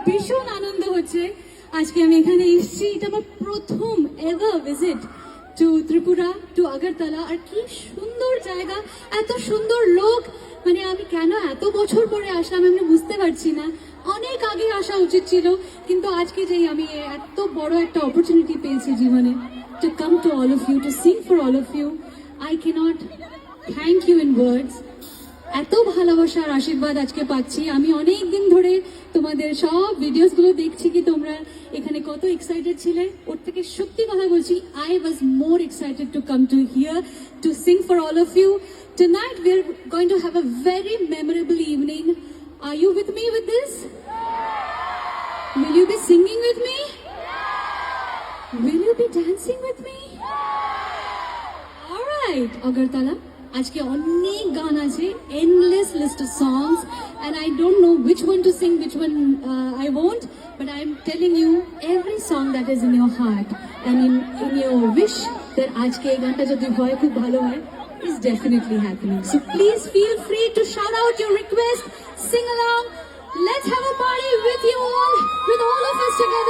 ভীষণ আনন্দ হচ্ছে আজকে আমি এখানে এসেছি। এটা আমার প্রথম ever visit to Tripura, to Agartala. আর কি সুন্দর জায়গা, এত সুন্দর লোক। মানে আমি কেন এত বছর পরে আসলাম আমি বুঝতে পারছি না। অনেক আগে আসা উচিত ছিল, কিন্তু আজকে যেই আমি এত বড় একটা অপরচুনিটি পেয়েছি জীবনে, to come to all of you, to sing for all of you, I cannot thank you in words. এত ভালোবাসা আর আশীর্বাদ আজকে পাচ্ছি। আমি অনেক দিন ধরে তোমাদের সব ভিডিওসগুলো দেখছি কি তোমরা এখানে কত এক্সাইটেড ছিলে। ওর থেকে সত্যি কথা বলছি, I was more excited to come to here to sing for all of you. Tonight we are going to have a very memorable evening. Are you with me with this? Will you be singing with me? Will you be dancing with me? All right, Agartala. আজকে অনেক গান আছে, endless list of songs, and I don't know which one to sing, which one I won't, but I'm telling you every song that is in your heart and in your wish that আজকে এই গানটা যদি হয় খুব ভালো হয় is definitely happening. So please feel free to shout out your request, sing along. Let's have a party with you all, with all of us together.